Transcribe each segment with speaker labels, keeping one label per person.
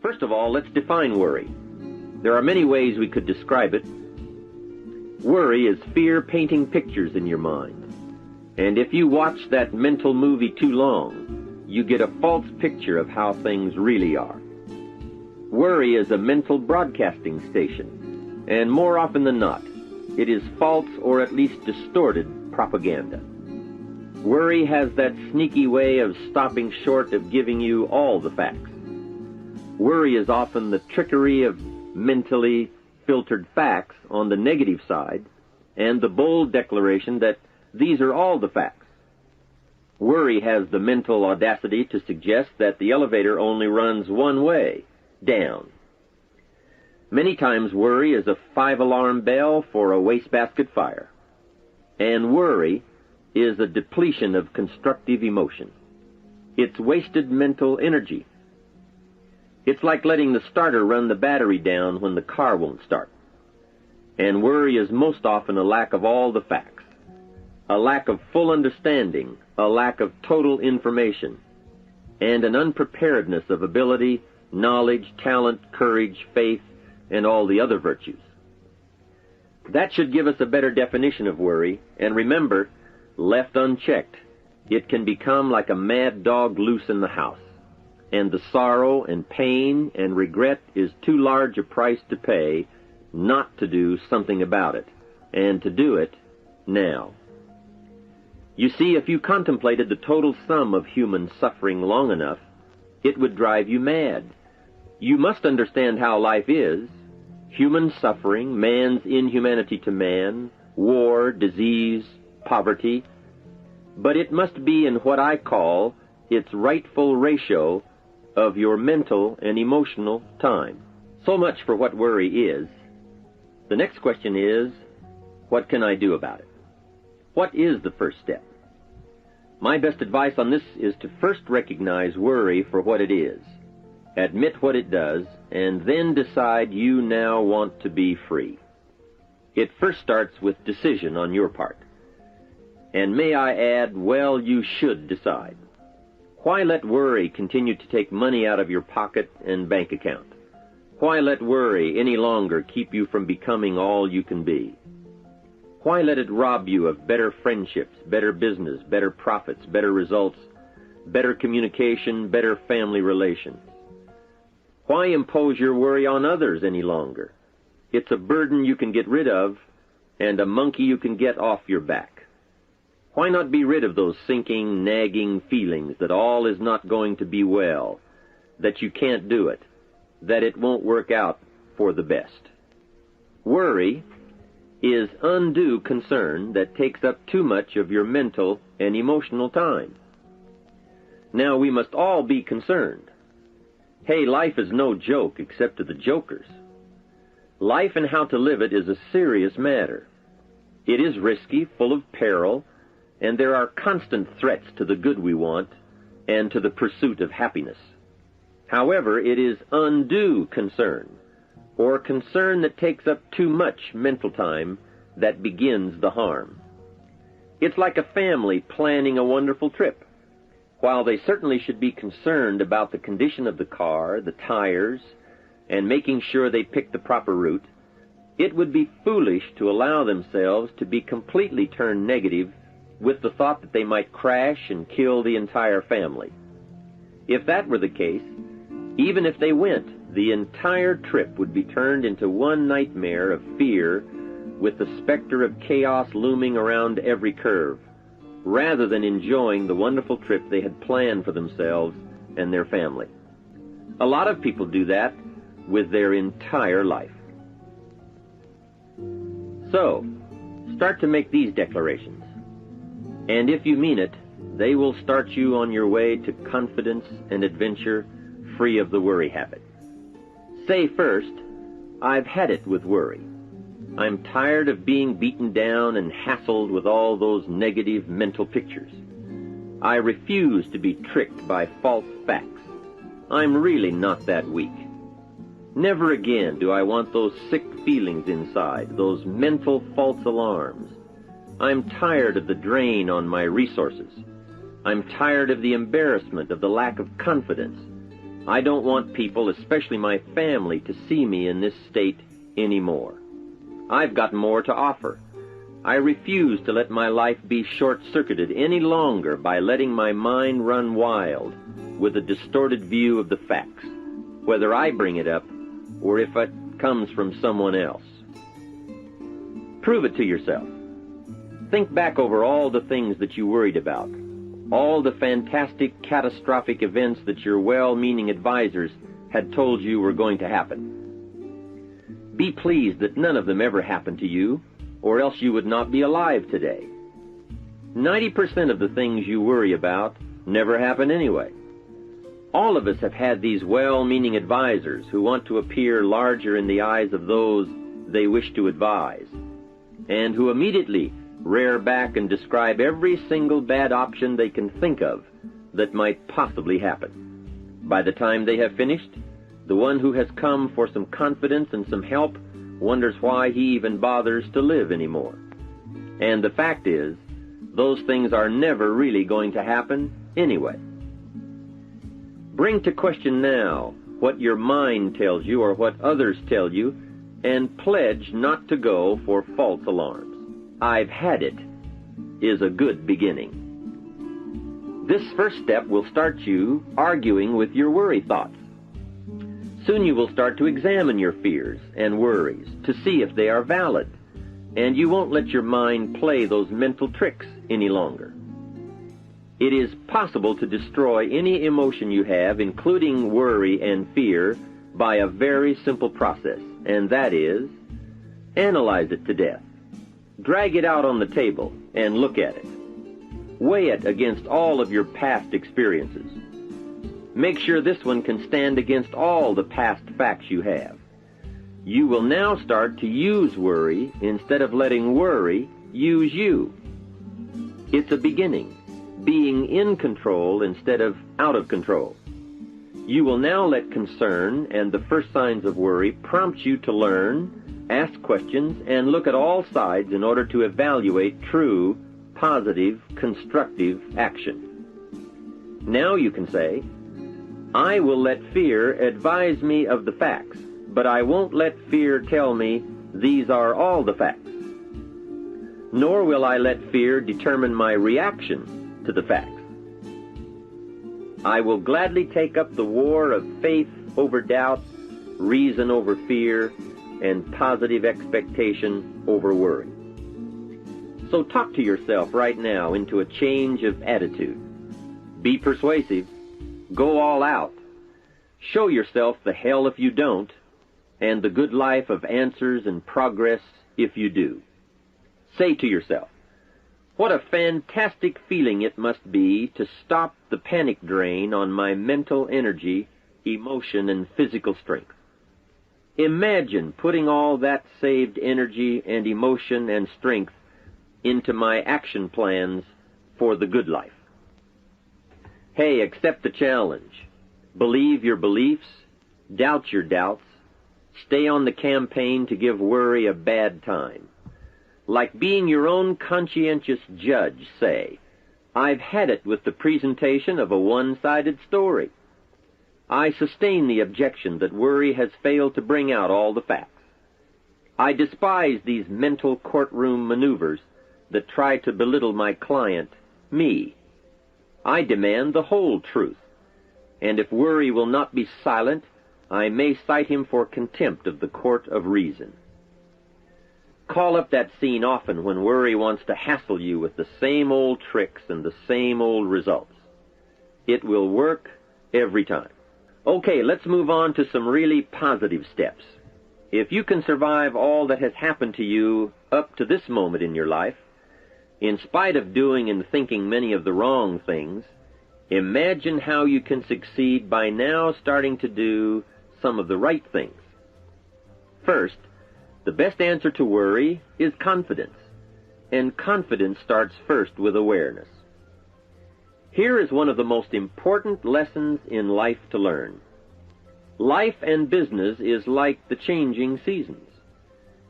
Speaker 1: First of all, let's define worry. There are many ways we could describe it. Worry is fear painting pictures in your mind. And if you watch that mental movie too long, you get a false picture of how things really are. Worry is a mental broadcasting station, and more often than not, it is false or at least distorted propaganda. Worry has that sneaky way of stopping short of giving you all the facts. Worry is often the trickery of mentally filtered facts on the negative side and the bold declaration that these are all the facts. Worry has the mental audacity to suggest that the elevator only runs one way, down. Many times worry is a 5-alarm bell for a wastebasket fire. And worry is a depletion of constructive emotion. It's wasted mental energy. It's like letting the starter run the battery down when the car won't start. And worry is most often a lack of all the facts, a lack of full understanding, a lack of total information, and an unpreparedness of ability, knowledge, talent, courage, faith, and all the other virtues. That should give us a better definition of worry, and remember, left unchecked, it can become like a mad dog loose in the house, and the sorrow and pain and regret is too large a price to pay not to do something about it, and to do it now. You see, if you contemplated the total sum of human suffering long enough, it would drive you mad. You must understand how life is. Human suffering, man's inhumanity to man, war, disease, poverty. But it must be in what I call its rightful ratio of your mental and emotional time. So much for what worry is. The next question is, what can I do about it? What is the first step? My best advice on this is to first recognize worry for what it is, admit what it does, and then decide you now want to be free. It first starts with decision on your part. And may I add, well, you should decide. Why let worry continue to take money out of your pocket and bank account? Why let worry any longer keep you from becoming all you can be? Why let it rob you of better friendships, better business, better profits, better results, better communication, better family relations? Why impose your worry on others any longer? It's a burden you can get rid of and a monkey you can get off your back. Why not be rid of those sinking, nagging feelings that all is not going to be well, that you can't do it, that it won't work out for the best? Worry is undue concern that takes up too much of your mental and emotional time. Now, we must all be concerned. Hey, life is no joke except to the jokers. Life and how to live it is a serious matter. It is risky, full of peril, and there are constant threats to the good we want and to the pursuit of happiness. However, it is undue concern, or concern that takes up too much mental time, that begins the harm. It's like a family planning a wonderful trip. While they certainly should be concerned about the condition of the car, the tires, and making sure they pick the proper route, it would be foolish to allow themselves to be completely turned negative with the thought that they might crash and kill the entire family. If that were the case, even if they went, the entire trip would be turned into one nightmare of fear with the specter of chaos looming around every curve, rather than enjoying the wonderful trip they had planned for themselves and their family. A lot of people do that with their entire life. So, start to make these declarations. And if you mean it, they will start you on your way to confidence and adventure, free of the worry habit. Say first, I've had it with worry. I'm tired of being beaten down and hassled with all those negative mental pictures. I refuse to be tricked by false facts. I'm really not that weak. Never again do I want those sick feelings inside, those mental false alarms. I'm tired of the drain on my resources. I'm tired of the embarrassment of the lack of confidence. I don't want people, especially my family, to see me in this state anymore. I've got more to offer. I refuse to let my life be short-circuited any longer by letting my mind run wild with a distorted view of the facts, whether I bring it up or if it comes from someone else. Prove it to yourself. Think back over all the things that you worried about, all the fantastic, catastrophic events that your well-meaning advisors had told you were going to happen. Be pleased that none of them ever happened to you, or else you would not be alive today. 90% of the things you worry about never happen anyway. All of us have had these well-meaning advisors who want to appear larger in the eyes of those they wish to advise, and who immediately rear back and describe every single bad option they can think of that might possibly happen. By the time they have finished, the one who has come for some confidence and some help wonders why he even bothers to live anymore. And the fact is, those things are never really going to happen anyway. Bring to question now what your mind tells you or what others tell you, and pledge not to go for false alarms. "I've had it" is a good beginning. This first step will start you arguing with your worry thoughts. Soon you will start to examine your fears and worries to see if they are valid, and you won't let your mind play those mental tricks any longer. It is possible to destroy any emotion you have, including worry and fear, by a very simple process, and that is, analyze it to death. Drag it out on the table and look at it. Weigh it against all of your past experiences. Make sure this one can stand against all the past facts you have. You will now start to use worry instead of letting worry use you. It's a beginning, being in control instead of out of control. You will now let concern and the first signs of worry prompt you to learn, ask questions, and look at all sides in order to evaluate true, positive, constructive action. Now you can say, "I will let fear advise me of the facts, but I won't let fear tell me these are all the facts. Nor will I let fear determine my reaction to the facts. I will gladly take up the war of faith over doubt, reason over fear, and positive expectation over worry." So talk to yourself right now into a change of attitude. Be persuasive. Go all out. Show yourself the hell if you don't, and the good life of answers and progress if you do. Say to yourself, "What a fantastic feeling it must be to stop the panic drain on my mental energy, emotion, and physical strength. Imagine putting all that saved energy and emotion and strength into my action plans for the good life." Hey, accept the challenge. Believe your beliefs, doubt your doubts, stay on the campaign to give worry a bad time. Like being your own conscientious judge, say, "I've had it with the presentation of a one-sided story. I sustain the objection that worry has failed to bring out all the facts. I despise these mental courtroom maneuvers that try to belittle my client, me. I demand the whole truth, and if worry will not be silent, I may cite him for contempt of the court of reason." Call up that scene often when worry wants to hassle you with the same old tricks and the same old results. It will work every time. Okay, let's move on to some really positive steps. If you can survive all that has happened to you up to this moment in your life, in spite of doing and thinking many of the wrong things, imagine how you can succeed by now starting to do some of the right things. First, the best answer to worry is confidence, and confidence starts first with awareness. Here is one of the most important lessons in life to learn. Life and business is like the changing seasons,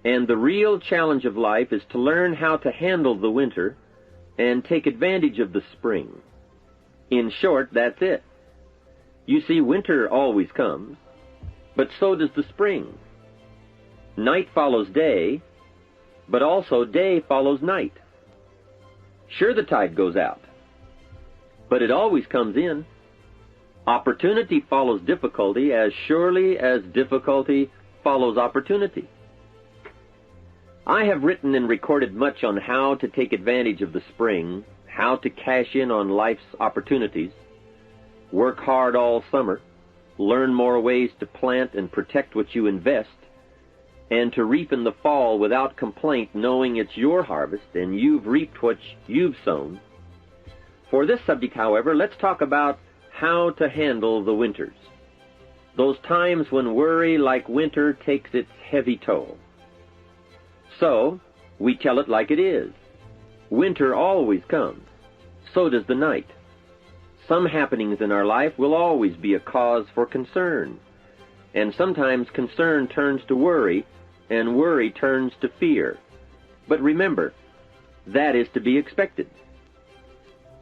Speaker 1: and the real challenge of life is to learn how to handle the winter and take advantage of the spring. In short, that's it. You see, winter always comes, but so does the spring. Night follows day, but also day follows night. Sure, the tide goes out, but it always comes in. Opportunity follows difficulty as surely as difficulty follows opportunity. I have written and recorded much on how to take advantage of the spring, how to cash in on life's opportunities, work hard all summer, learn more ways to plant and protect what you invest, and to reap in the fall without complaint, knowing it's your harvest and you've reaped what you've sown. For this subject, however, let's talk about how to handle the winters, those times when worry, like winter, takes its heavy toll. So, we tell it like it is. Winter always comes. So does the night. Some happenings in our life will always be a cause for concern. And sometimes concern turns to worry, and worry turns to fear. But remember, that is to be expected.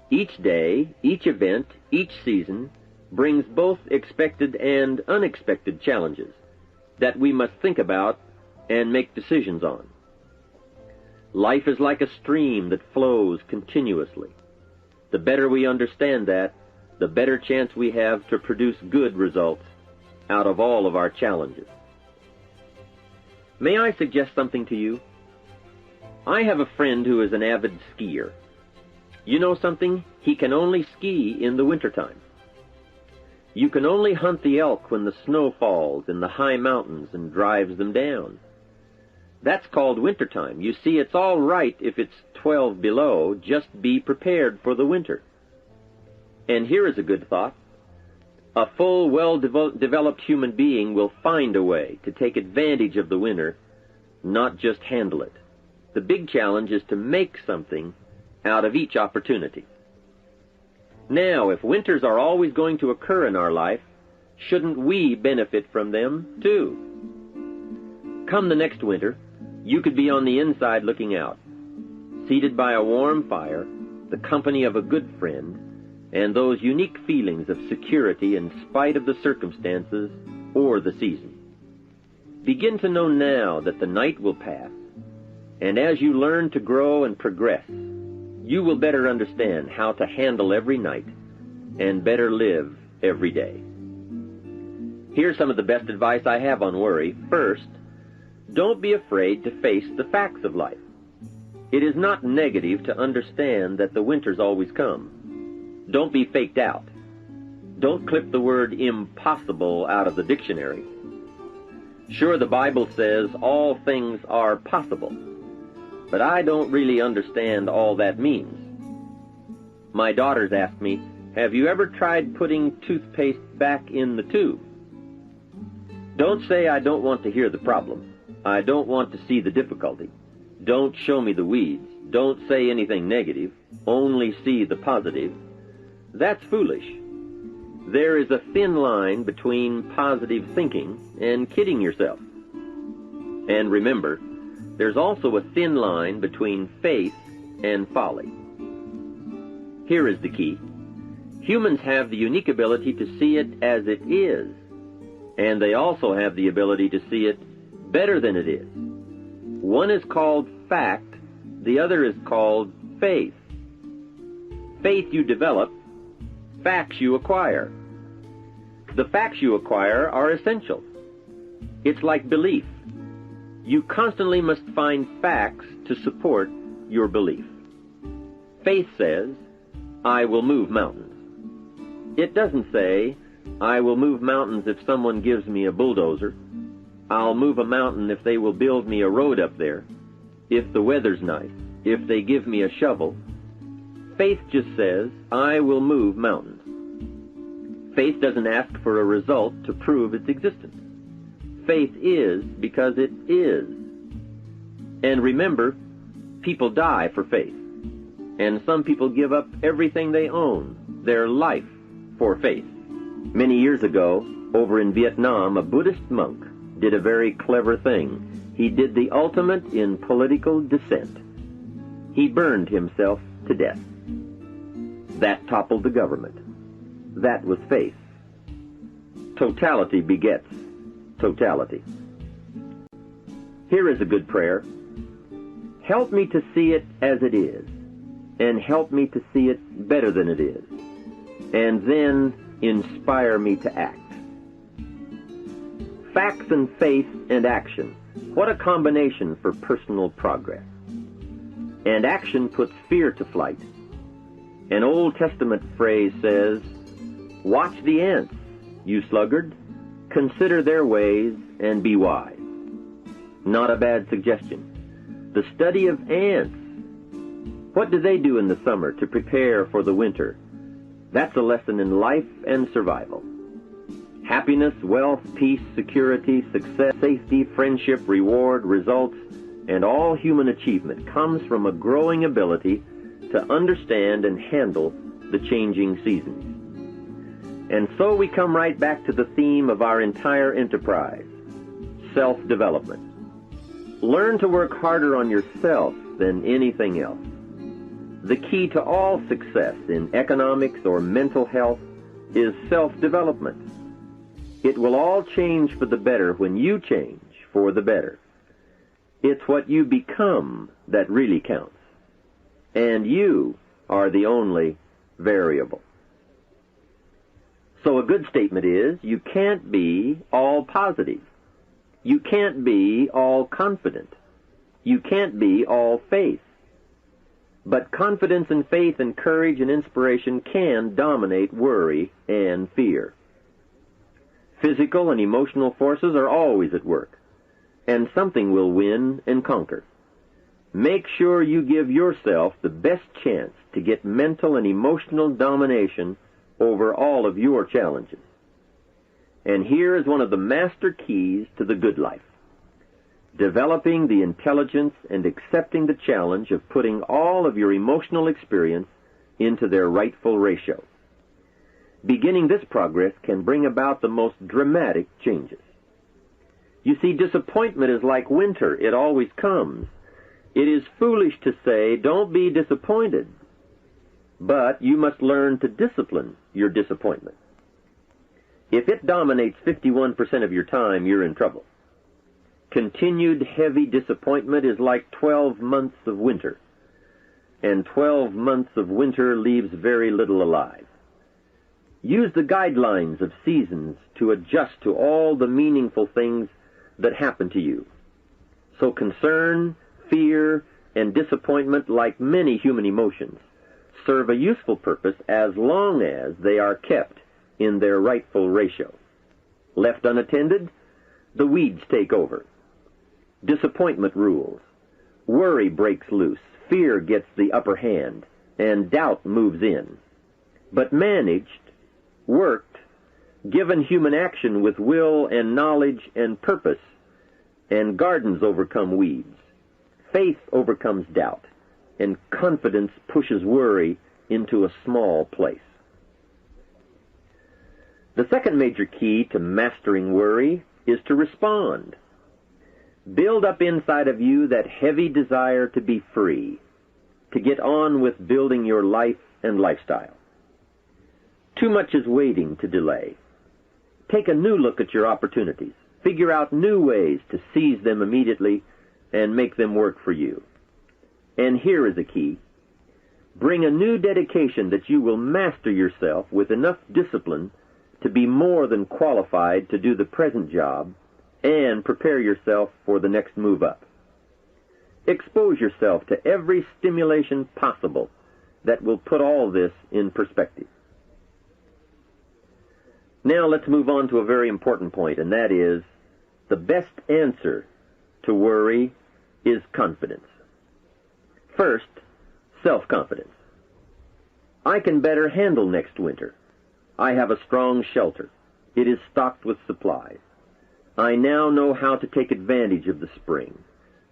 Speaker 1: Each day, each event, each season brings both expected and unexpected challenges that we must think about and make decisions on. Life is like a stream that flows continuously. The better we understand that, the better chance we have to produce good results out of all of our challenges. May I suggest something to you? I have a friend who is an avid skier. You know something? He can only ski in the wintertime. You can only hunt the elk when the snow falls in the high mountains and drives them down. That's called wintertime. You see, it's all right if it's 12 below. Just be prepared for the winter. And here is a good thought. A full, well-developed human being will find a way to take advantage of the winter, not just handle it. The big challenge is to make something out of each opportunity. Now, if winters are always going to occur in our life, shouldn't we benefit from them too? Come the next winter, you could be on the inside looking out, seated by a warm fire, the company of a good friend, and those unique feelings of security in spite of the circumstances or the season. Begin to know now that the night will pass, and as you learn to grow and progress, you will better understand how to handle every night and better live every day. Here's some of the best advice I have on worry. First, don't be afraid to face the facts of life. It is not negative to understand that the winters always come. Don't be faked out. Don't clip the word impossible out of the dictionary. Sure, the Bible says all things are possible, but I don't really understand all that means. My daughters ask me, have you ever tried putting toothpaste back in the tube? Don't say I don't want to hear the problem. I don't want to see the difficulty. Don't show me the weeds. Don't say anything negative. Only see the positive. That's foolish. There is a thin line between positive thinking and kidding yourself. And remember, there's also a thin line between faith and folly. Here is the key. Humans have the unique ability to see it as it is, and they also have the ability to see it better than it is. One is called fact, the other is called faith. Faith you develop, facts you acquire. The facts you acquire are essential. It's like belief. You constantly must find facts to support your belief. Faith says, I will move mountains. It doesn't say, I will move mountains if someone gives me a bulldozer. I'll move a mountain if they will build me a road up there, if the weather's nice, if they give me a shovel. Faith just says, I will move mountains. Faith doesn't ask for a result to prove its existence. Faith is because it is. And remember, people die for faith. And some people give up everything they own, their life, for faith. Many years ago, over in Vietnam, a Buddhist monk did a very clever thing. He did the ultimate in political dissent. He burned himself to death. That toppled the government. That was faith. totality begets totality. Here is a good prayer. Help me to see it as it is, and help me to see it better than it is, and then inspire me to act. Facts and faith and action. What a combination for personal progress. And action puts fear to flight. An Old Testament phrase says, "Watch the ants, you sluggard. Consider their ways and be wise." Not a bad suggestion. The study of ants. What do they do in the summer to prepare for the winter? That's a lesson in life and survival. Happiness, wealth, peace, security, success, safety, friendship, reward, results, and all human achievement comes from a growing ability to understand and handle the changing seasons. And so we come right back to the theme of our entire enterprise, self-development. Learn to work harder on yourself than anything else. The key to all success in economics or mental health is self-development. It will all change for the better when you change for the better. It's what you become that really counts. And you are the only variable. So a good statement is, you can't be all positive. You can't be all confident. You can't be all faith. But confidence and faith and courage and inspiration can dominate worry and fear. Physical and emotional forces are always at work, and something will win and conquer. Make sure you give yourself the best chance to get mental and emotional domination over all of your challenges. And here is one of the master keys to the good life: developing the intelligence and accepting the challenge of putting all of your emotional experience into their rightful ratio. Beginning this progress can bring about the most dramatic changes. You see, disappointment is like winter. It always comes. It is foolish to say, "Don't be disappointed." But you must learn to discipline your disappointment. If it dominates 51% of your time, you're in trouble. Continued heavy disappointment is like 12 months of winter, and 12 months of winter leaves very little alive. Use the guidelines of seasons to adjust to all the meaningful things that happen to you. So concern, fear, and disappointment, like many human emotions, serve a useful purpose as long as they are kept in their rightful ratio. Left unattended, the weeds take over. Disappointment rules. Worry breaks loose. Fear gets the upper hand, and doubt moves in. But managed, worked, given human action with will and knowledge and purpose, and gardens overcome weeds. Faith overcomes doubt, and confidence pushes worry into a small place. The second major key to mastering worry is to respond. Build up inside of you that heavy desire to be free, to get on with building your life and lifestyle. Too much is waiting to delay. Take a new look at your opportunities. Figure out new ways to seize them immediately and make them work for you. And here is a key. Bring a new dedication that you will master yourself with enough discipline to be more than qualified to do the present job and prepare yourself for the next move up. Expose yourself to every stimulation possible that will put all this in perspective. Now let's move on to a very important point, and that is, the best answer to worry is confidence. First, self-confidence. I can better handle next winter. I have a strong shelter. It is stocked with supplies. I now know how to take advantage of the spring.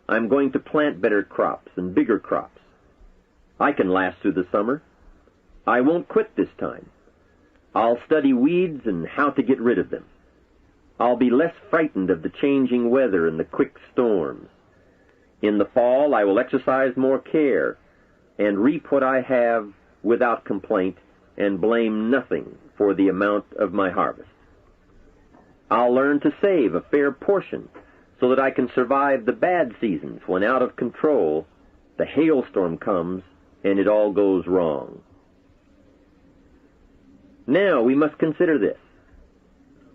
Speaker 1: I'm going to plant better crops and bigger crops. I can last through the summer. I won't quit this time. I'll study weeds and how to get rid of them. I'll be less frightened of the changing weather and the quick storms. In the fall, I will exercise more care and reap what I have without complaint and blame nothing for the amount of my harvest. I'll learn to save a fair portion so that I can survive the bad seasons when out of control the hailstorm comes and it all goes wrong. Now we must consider this.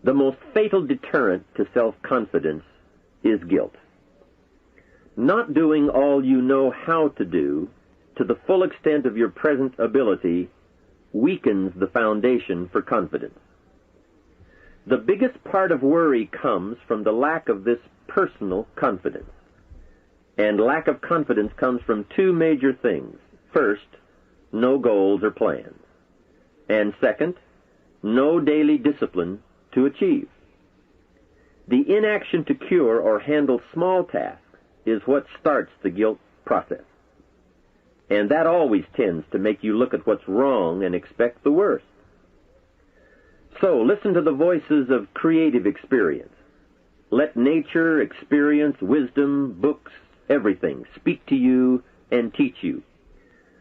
Speaker 1: The most fatal deterrent to self-confidence is guilt. Not doing all you know how to do to the full extent of your present ability weakens the foundation for confidence. The biggest part of worry comes from the lack of this personal confidence. And lack of confidence comes from two major things. First, no goals or plans. And second, no daily discipline to achieve. The inaction to cure or handle small tasks is what starts the guilt process. And that always tends to make you look at what's wrong and expect the worst. So listen to the voices of creative experience. Let nature, experience, wisdom, books, everything speak to you and teach you.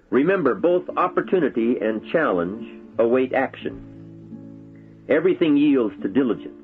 Speaker 1: Remember, both opportunity and challenge await action. Everything yields to diligence.